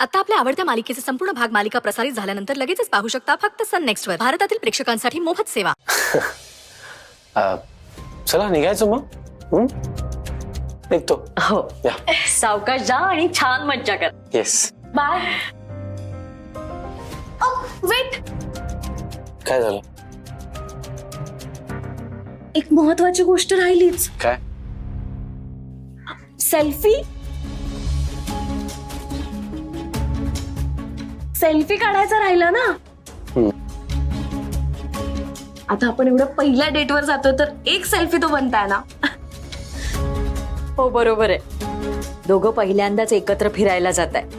आता आपल्या आवडत्या मालिकेचे संपूर्ण भाग मालिका प्रसारित झाल्यानंतर लगेचच पाहू शकता फक्त सन नेक्स्ट वर. भारतातील प्रेक्षकांसाठी मोफत सेवा. चला निघायचं मग. निघतो. हो या. सावकाश जा आणि छान मज्जा कर. येस. बाय. वेट, काय झालं? एक महत्वाची गोष्ट राहिलीच. काय? सेल्फी काढायचा राहिला ना. आता आपण एवढं पहिल्या डेटवर जातो तर एक सेल्फी तो बनताय ना. हो बरोबर आहे. दोघं पहिल्यांदाच एकत्र फिरायला जात आहे.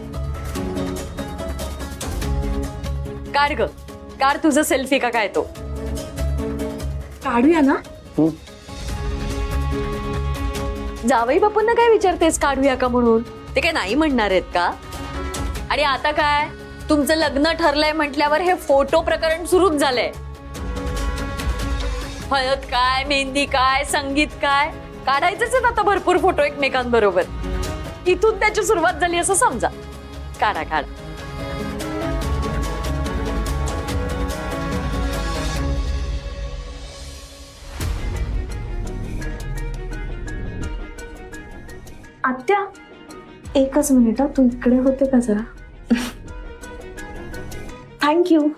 काढ ग, काढ तुझं सेल्फी का काय तो. काढूया ना. जावई बापूंना काय विचारतेस काढूया का म्हणून? ते काय नाही म्हणणार आहेत का? आणि आता काय तुमचं लग्न ठरलंय म्हटल्यावर हे फोटो प्रकरण सुरूच झालंय. हळद काय, मेहंदी काय, संगीत काय, काढायचेच आहेत आता भरपूर फोटो एकमेकांबरोबर. इथून त्याची सुरुवात झाली असं समजा. काढा काढा. आत्या, एकच मिनिट. तू इकडे होते का जरा? थँक्यू.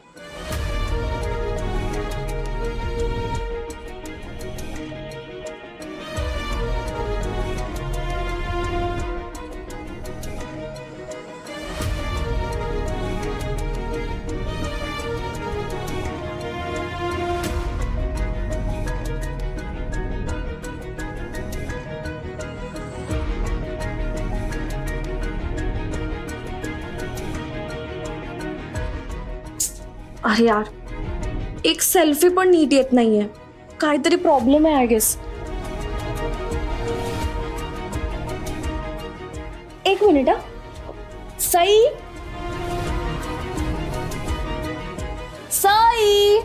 अरे यार, एक सेल्फी पण नीट येत नाहीये. काहीतरी प्रॉब्लेम आहे आय गेस. एक मिनिट. सई, सई.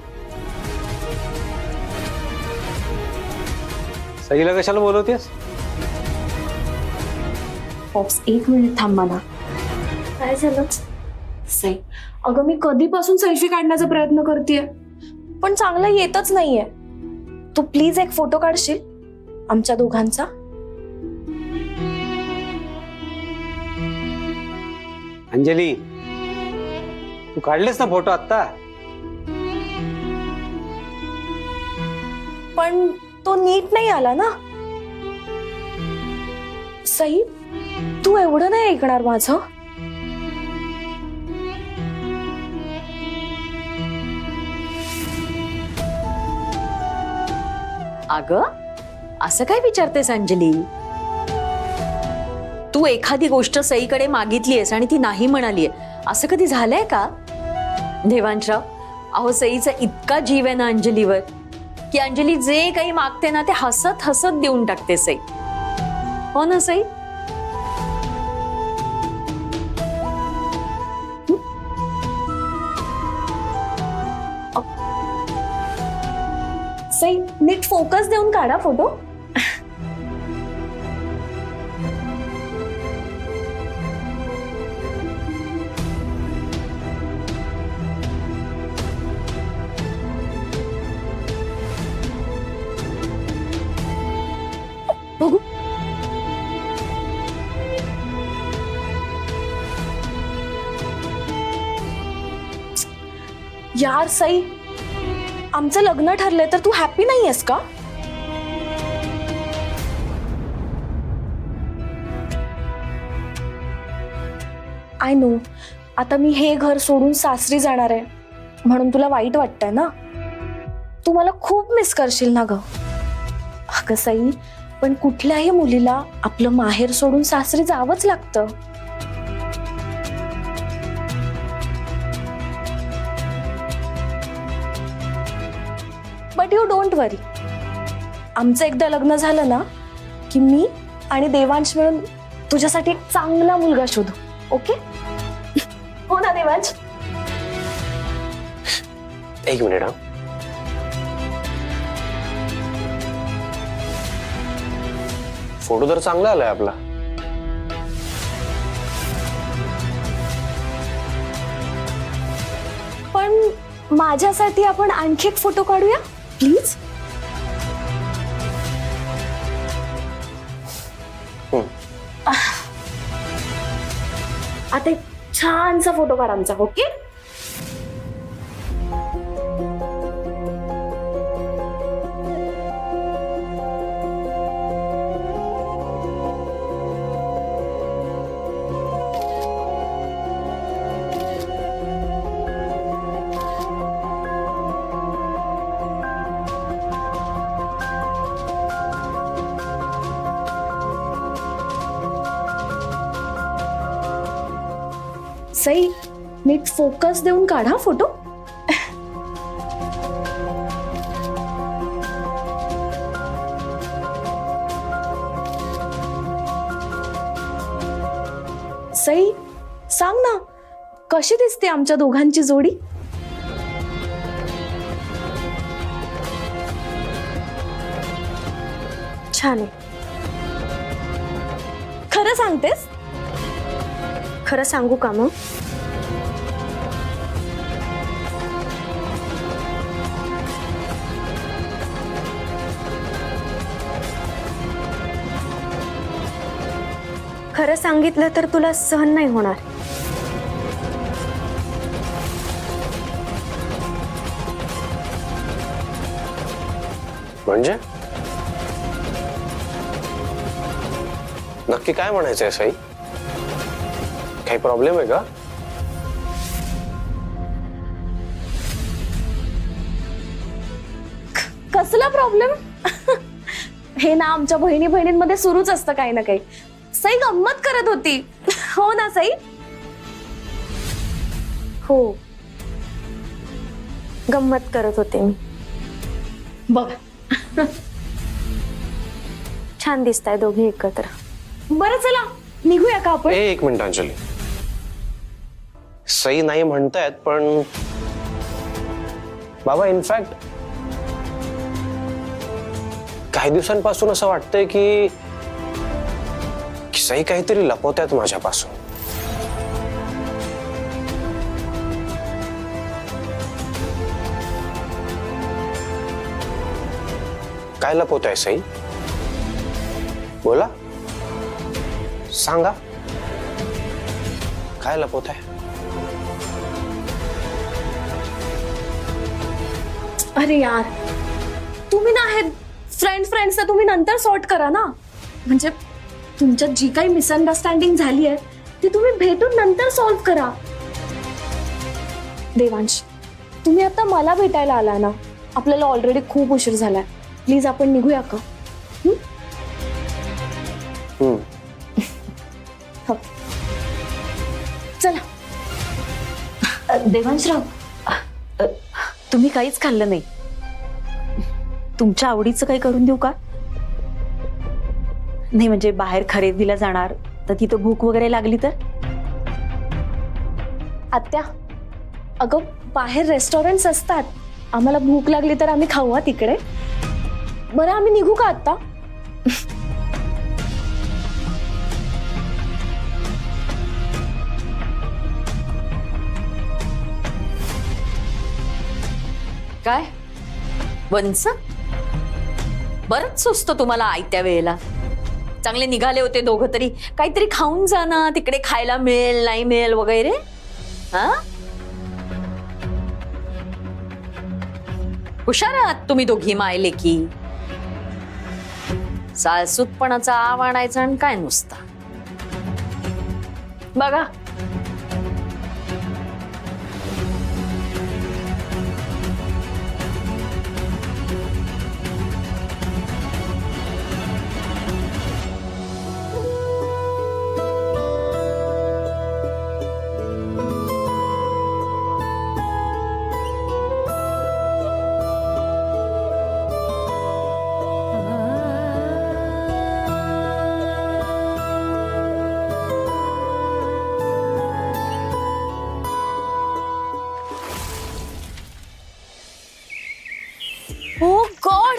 सईला कशाला बोलवतेस? पॉप्स, एक मिनिट थांब मला. काय झालं? सई, अगं मी कधीपासून सेल्फी काढण्याचा प्रयत्न करतेय पण चांगला येतच नाहीये. तू प्लीज एक फोटो काढशील आमच्या दोघांचा? अंजली, तू काढलेस ना फोटो आता? पण तो नीट नाही आला ना. सई, तू एवढं नाही ऐकणार माझं. अगं असं काय विचारतेस अंजली? तू एखादी गोष्ट सईकडे मागितलीयस आणि ती नाही म्हणालीये असं कधी झालंय का? देवांशराव, अहो सईचा इतका जीव आहे ना अंजलीवर की अंजली जे काही मागते ना ते हसत हसत देऊन टाकते सई. हो ना सई? सई, नीट फोकस देऊन काढा फोटो. बघू. यार सई, आमचं लग्न ठरलंय तर तू हॅपी नाहीयेस का? आय नो, आता मी हे घर सोडून सासरी जाणार आहे म्हणून तुला वाईट वाटतंय ना. तू मला खूप मिस करशील ना ग. अगं सई, पण कुठल्याही मुलीला आपलं माहेर सोडून सासरी जावंच लागतं. बट यू डोंट वरी. आमचं एकदा लग्न झालं ना की मी आणि देवांश मिळून तुझ्यासाठी एक चांगला मुलगा शोधू. ओके? हो ना देवांश? एक मिनिट. हा, फोटो तर चांगला आलाय आपला. माझ्यासाठी आपण आणखी एक फोटो काढूया प्लीज. आता एक छानसा फोटो काढ आमचा. ओके. सई, नीट फोकस देऊन काढा फोटो. सई, सांग ना कशी दिसते आमच्या दोघांची जोडी. छान आहे. खरं सांगतेस? खरं सांगू का मग? खरं सांगितलं तर तुला सहन नाही होणार. म्हणजे नक्की काय म्हणायचंय साई? काही प्रॉब्लेम आहे का? कसला प्रॉब्लेम? हे ना आमच्या बहिणी बहिणींमध्ये सुरूच असतं काही ना काही. सई गंमत करत होती. हो ना सई? हो, गंमत करत होते मी. बघ, छान दिसताय दोघी एकत्र. बरं चला निघूया का आपण? एक मिनिट अंजली, सई नाही म्हणतायत पण बाबा इनफॅक्ट काही दिवसांपासून असं वाटतंय की सई काहीतरी लपवतायत माझ्यापासून. काय लपवताय सई? बोला, सांगा काय लपवताय? अरे यार, तुम्ही ना हे फ्रेंड्स तुम्ही नंतर सॉर्ट करा ना. म्हणजे तुमच्यात जी काही मिसअंडरस्टँडिंग झाली आहे ती तुम्ही भेटून नंतर सॉल्व्ह करा. देवांश, तुम्ही आता मला भेटायला आला ना. आपल्याला ऑलरेडी खूप उशीर झालाय. प्लीज आपण निघूया का? हो. चला. देवांशराव, तुम्ही काहीच खाल्लं नाही. तुमच्या आवडीचं काही करून देऊ का? नाही म्हणजे बाहेर खरेदीला जाणार तर तिथं भूक वगैरे लागली तर? आत्या, अगं बाहेर रेस्टॉरंट्स असतात. आम्हाला भूक लागली तर आम्ही खाऊ तिकडे. बरं आम्ही निघू का आता? काय वंस, बरंच सुचतं तुम्हाला आयत्या वेळेला. चांगले निघाले होते दोघं तरी, काहीतरी खाऊन जा ना. तिकडे खायला मिळेल नाही मिळेल वगैरे. हा, हुशार आहात तुम्ही दोघी मायले की. साळसूतपणाचा आव आणायचा आणि काय नुसता. बघा ओ गॉड,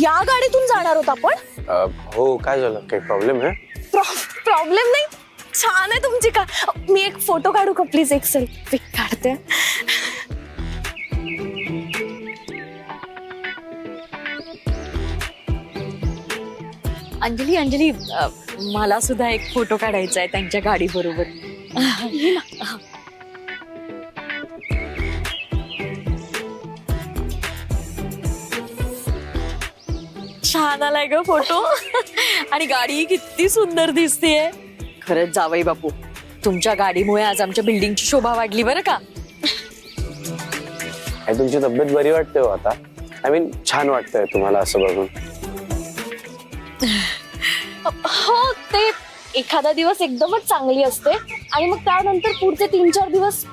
या गाडीतून जाणार होत आपण? हो, काय झालं? काही प्रॉब्लेम आहे? प्रॉब्लेम नाही, छान आहे तुमची का. मी एक फोटो काढू का प्लीज? एक सेल्फी काढते. अंजली अंजली मला सुद्धा एक फोटो काढायचा आहे त्यांच्या गाडी बरोबर. छान आलाय ग फोटो. आणि गाडी किती सुंदर दिसतेय. खरंच जावई बापू, तुमच्या गाडीमुळे आज आमच्या बिल्डिंगची शोभा वाढली बरं का. तुमची तब्येत बरी वाटते हो आता? आय मीन छान वाटतंय तुम्हाला असं बघून? हो, ते एखादा दिवस एकदमच चांगली असते आणि मग त्यानंतर पुढचे 3-4 दिवस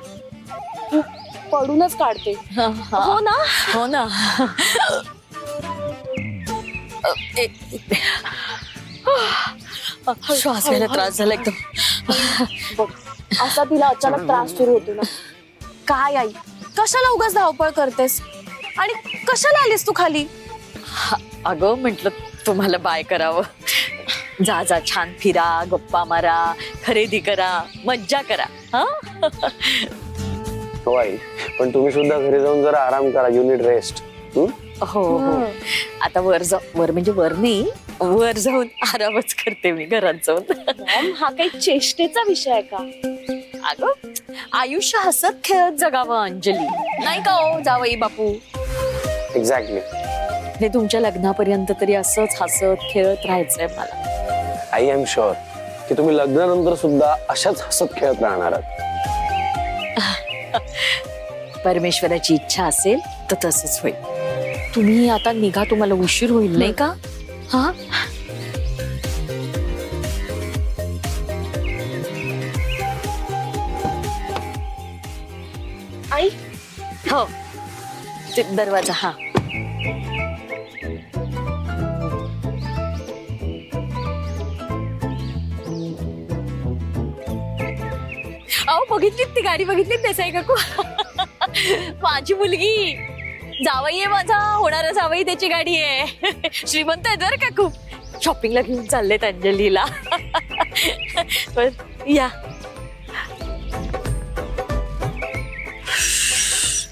पडूनच काढते. हो ना? हो ना. श्वास घ्यायला त्रास झाला एकदम. असा तिला अचानक त्रास सुरू होतो ना. काय आई, कशाला उगाच धावपळ करतेस आणि कशाला आलीस तू खाली? अगं म्हंटल तुम्हाला बाय करावं. जा जा, छान फिरा, गप्पा मारा, खरेदी करा, मज्जा करा. हा हो आई, पण तुम्ही सुद्धा घरी जाऊन जरा आराम करा. You need rest. हो हो. आता वर म्हणजे वर नाही, वर जाऊन आरामच करते मी घरात जाऊन. मॉम, हा काही चेष्टेचा विषय आहे का? अगं आयुष्य हसत खेळत जगावं अंजली, नाही का हो जावई बापू? एक्झॅक्टली. हे तुमच्या लग्नापर्यंत तरी असंच हसत खेळत राहायचंय मला. आई एम शुअर की तुम्ही लग्नानंतर सुद्धा अशाच हसत खेळत राहणार आहात. परमेश्वराची इच्छा असेल तर तसंच होईल. तुम्ही आता निघा, तुम्हाला उशीर होईल नाही का? हा आई, हो, ते दरवाजा. हा अहो, बघितलीत ती गाडी? बघितलीत देसाई काकू? माझी मुलगी, जावई आहे माझा, होणारा जावई, त्याची गाडी आहे. श्रीमंत आहे जर का खूप. शॉपिंगला घेऊन चाललेत अंजलीला. पण या.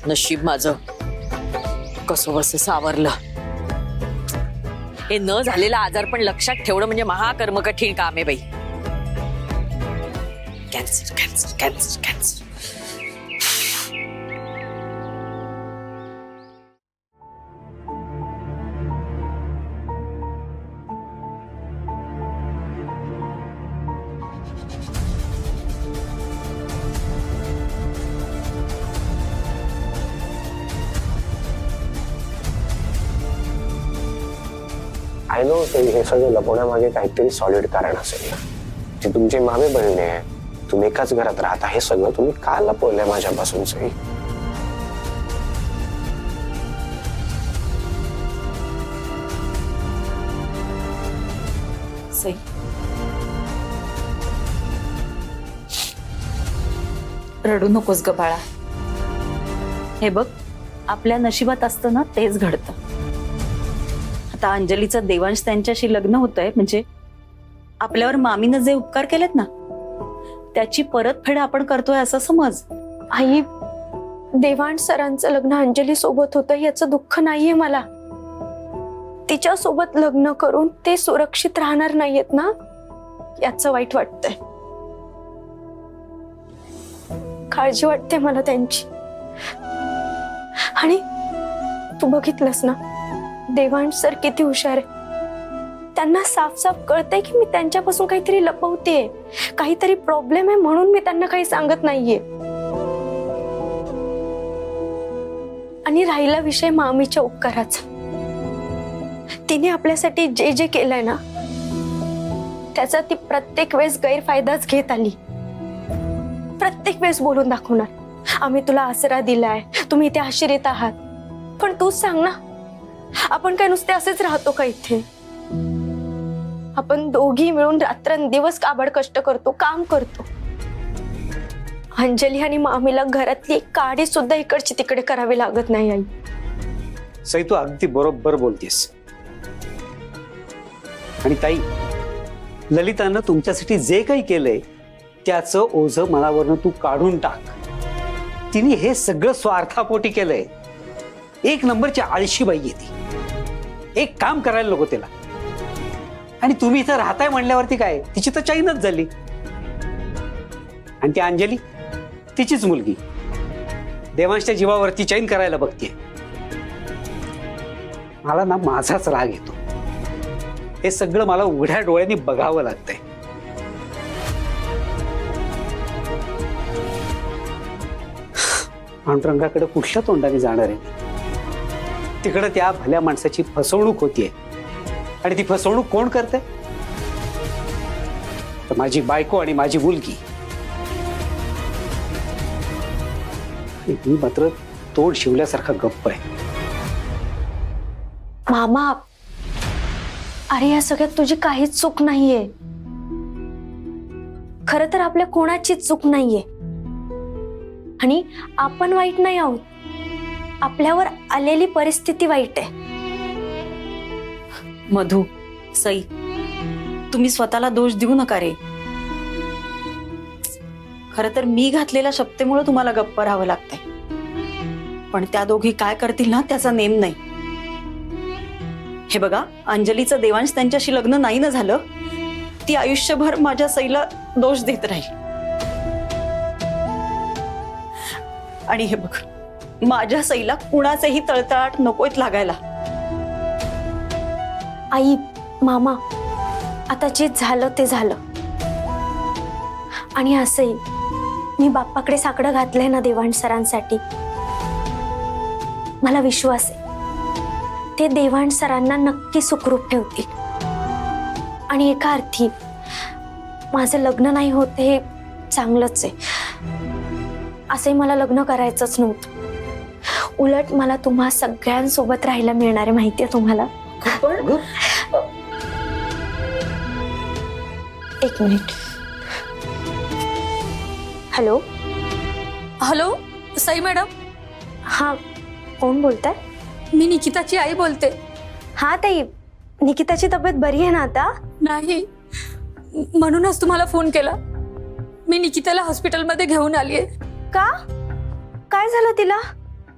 नशीब माझं कसं बस सावरलं. हे न झालेला आजार पण लक्षात ठेवणं म्हणजे महाकर्म कठीण काम आहे बाई. Cancer cancer cancer cancer. I know हे सगळं लपवण्यामागे काहीतरी सॉलिड कारण असेल ना. ती तुमची मामी बहिणी आहे, तुम्ही एकाच घरात राहता, हे सगळं तुम्ही का लपवलंय माझ्यापासून सई? सई, रडू नकोस ग बाळा. हे बघ, आपल्या नशिबात असतं ना तेच घडतं. आता अंजलीचं देवांश त्यांच्याशी लग्न होतंय म्हणजे आपल्यावर मामीनं जे उपकार केलेत ना त्याची परतफेड आपण करतोय असं समज. आई, देवांश सरांचं लग्न अंजली सोबत होतं याचं दुःख नाहीये मला. तिच्या सोबत लग्न करून ते सुरक्षित राहणार नाहीयेत ना, याचं वाईट वाटतंय. काळजी वाटते मला त्यांची. आणि तू बघितलंस ना, देवांश सर किती हुशार आहे. त्यांना साफ साफ कळतंय की मी त्यांच्यापासून काहीतरी लपवतेय, काहीतरी प्रॉब्लेम आहे म्हणून मी त्यांना काही सांगत नाहीये. आणि राहिला विषय मामीच्या उपकाराचा, तिने आपल्यासाठी जे जे केलंय ना त्याचा ती प्रत्येक वेळेस गैरफायदाच घेत आली. प्रत्येक वेळेस बोलून दाखवणार, आम्ही तुला आसरा दिलाय, तुम्ही इथे आश्रित आहात. पण तूच सांग ना, आपण काय नुसते असेच राहतो का इथे? आपण दोघी मिळून रात्रंदिवस काबाड कष्ट करतो, काम करतो. अंजली आणि मामीला घरातली एक काडी सुद्धा इकडची तिकडे करावी लागत नाही. आई, सई तू अगदी बरोबर बोलतेस. आणि ताई, ललितानं तुमच्यासाठी जे काही केलंय त्याचं ओझं मनावरनं तू काढून टाक. तिने हे सगळं स्वार्थापोटी केलंय. एक नंबरची आळशी बाई आहे ती. एक काम करायला नको तिला. आणि तुम्ही इथं राहताय म्हणल्यावरती काय, तिची तर चैनच झाली. आणि ती अंजली तिचीच मुलगी देवांशच्या जीवावरती चैन करायला बघतीये. मला ना माझाच राग येतो. हे सगळं मला उघड्या डोळ्यांनी बघावं लागतंय. पांडुरंगाकडे कुठल्या तोंडाने जाणार आहे? तिकडं त्या भल्या माणसाची फसवणूक होतीये. आणि ती फसवणूक कोण करते? तर माझी बायको आणि माझी मुलगी. मी मात्र तोड शिवल्यासारखा गप्प आहे. मामा, अरे या सगळ्यात तुझी काहीच चूक नाहीये. खरं तर आपल्या कोणाचीच चूक नाहीये. आणि आपण वाईट नाही आहोत, आपल्यावर आलेली परिस्थिती वाईट आहे. मधू, सई, तुम्ही स्वतःला दोष देऊ नका रे. खरं तर मी घातलेल्या शब्देमुळे तुम्हाला गप्प राहावं लागतंय. पण त्या दोघी काय करतील ना त्याचा नेम नाही. हे बघा, अंजलीचं देवांश त्यांच्याशी लग्न नाही ना झालं, ती आयुष्यभर माझ्या सईला दोष देत राहील. आणि हे बघ, माझ्या सईला कुणाचेही तळतळाट नकोच लागायला. आई, मामा, आता जे झालं ते झालं. आणि असंही मी बाप्पाकडे साकडं घातलंय ना देवांश सरांसाठी. मला विश्वास आहे ते देवांश सरांना नक्की सुखरूप ठेवतील. आणि एका अर्थी माझं लग्न नाही होत हे चांगलंच आहे. असंही मला लग्न करायचंच नव्हतं. उलट मला तुम्हा सगळ्यांसोबत राहायला मिळणार आहे, माहितीये तुम्हाला. एक minute. Hello. Hello, Sai madam. हा, कोण बोलताय? मी निकिताची आई बोलते. हा ताई, निकिताची तब्येत बरी आहे ना आता? नाही, म्हणूनच तुम्हाला फोन केला. मी निकिताला हॉस्पिटलमध्ये घेऊन आलीये. का? काय झालं तिला?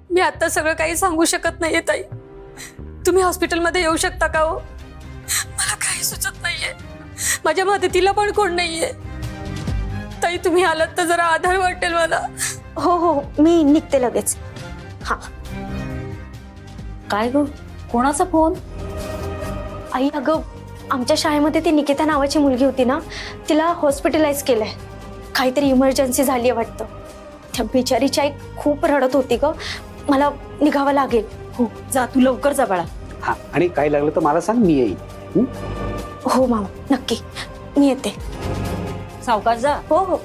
मी आता सगळं काही सांगू शकत नाहीये ताई. तुम्ही हॉस्पिटलमध्ये येऊ शकता का हो? मला काही सुचत नाहीये. माझ्या मदतीला पण कोण नाहीये. ताई तुम्ही आलात तर जरा आधार वाटेल मला. हो हो, मी निघते लगेच. हा. काय ग, कोणाचा फोन? आई, अगं आमच्या शाळेमध्ये ती निकिता नावाची मुलगी होती ना, तिला हॉस्पिटलाइज केलंय. काहीतरी इमर्जन्सी झाली आहे वाटतं. त्या बिचारीची आई खूप रडत होती ग. मला निघावं लागेल. हो, जा तू लवकर जा बाळा. हा, आणि काही लागलं तर मला सांग, मी येईन. हो मामा, नक्की मी येते. सावकाश जा. हो हो.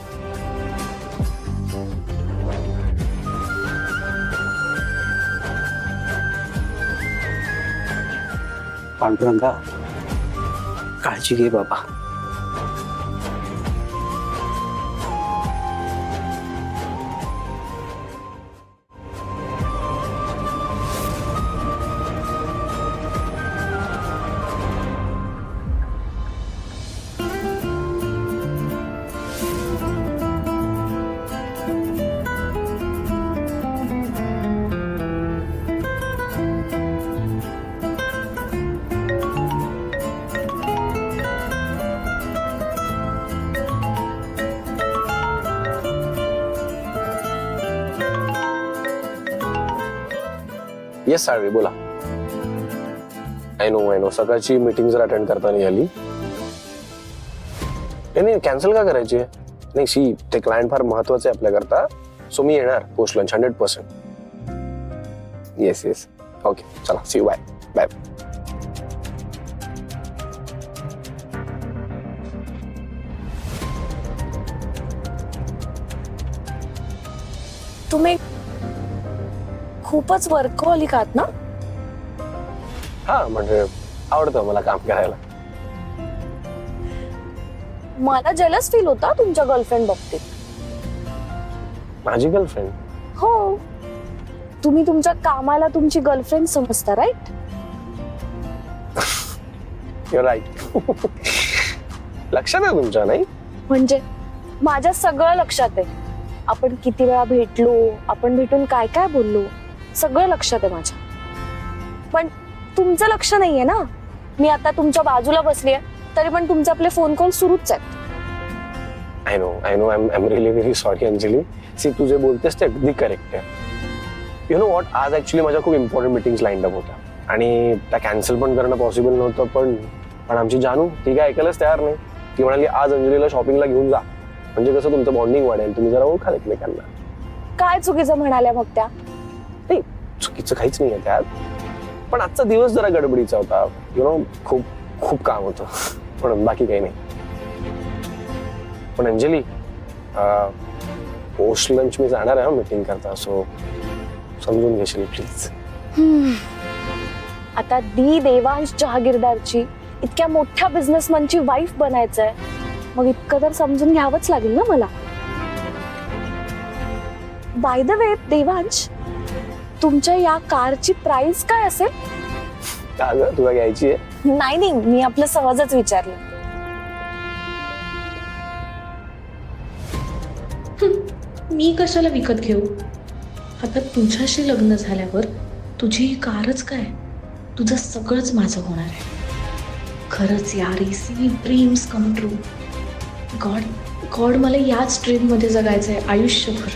पांडुरंगा, काळजी घे बाबा. येस साळवे, बोला. आय नो सकाळची मीटिंग जर अटेंड करता नाही आली. नाही, कॅन्सल का करायची? नाही सी, ते क्लायंट फार महत्वाचे आपल्याकरता. सो मी येणार post lunch 100%. Yes yes, okay, चला, सी यू, बाय बाय. तुम्ही खूपच वर्कहॉलिक आहात ना? हा, म्हणजे आवडतं मला काम करायला. मला जेलस फील होता तुमच्या गर्लफ्रेंड बाबतीत. माझी गर्लफ्रेंड? हो, तुम्ही तुमच्या कामाला तुमची गर्लफ्रेंड समजता, राईट? Your right. लक्षात आहे तुमच्या, नाही? म्हणजे माझ्या सगळं लक्षात आहे. आपण किती वेळा भेटलो, आपण भेटून काय काय बोललो, सगळं लक्षात आहे माझ्या. पण तुमचं लक्ष नाहीये ना. मी आता तुमच्या बाजूला बसलीये तरी पण तुमचे आपले फोन कॉल सुरूच आहेत. I know I am really very sorry Anjali. See तू जे बोलतेस ते अगदी करेक्ट आहे. यु नो वॉट, आज ऍक्च्युली माझ्या खूप इम्पॉर्टंट मिटिंग्स लाईन अप होत्या आणि त्या कॅन्सल पण करणं पॉसिबल नव्हतं. पण आमची जानू ती काय ऐकायलाच तयार नाही. ती म्हणाली आज अंजलीला शॉपिंगला घेऊन जा, म्हणजे कसं तुमचं बॉन्डिंग वाढेल, तुम्ही जरा ओळखाल एकमेकांना. काय चुकीचं म्हणाल्या मग त्या? नाही चुकीचं काहीच नाही आहे त्यात, पण आजचा दिवस जरा गडबडीचा होता. यु नो खूप खूप काम होतं, पण बाकी काही नाही. पण अंजली पोस्ट लंच मी जाणार आहे मीटिंग करता, सो समजून घेशील प्लीज. आता दी देवांश जहागीरदारची इतक्या मोठ्या बिझनेसमॅनची वाईफ बनायचंय, मग इतकं तर समजून घ्यावंच लागेल ना मला. बाय द वे देवांश, तुमच्या या कारची प्राइस काय असेल? का ग तुला घ्यायची आहे? नाही, मी आपलं सहजच विचारलं. मी कशाला विकत घेऊ? आता तुझ्याशी लग्न झाल्यावर तुझी ही कारच काय, तुझं सगळंच माझं होणार आहे. खरंच यार, इसी ड्रीम्स कम ट्रू. गॉड मला याच ड्रीम मध्ये जगायचंय आयुष्यभर.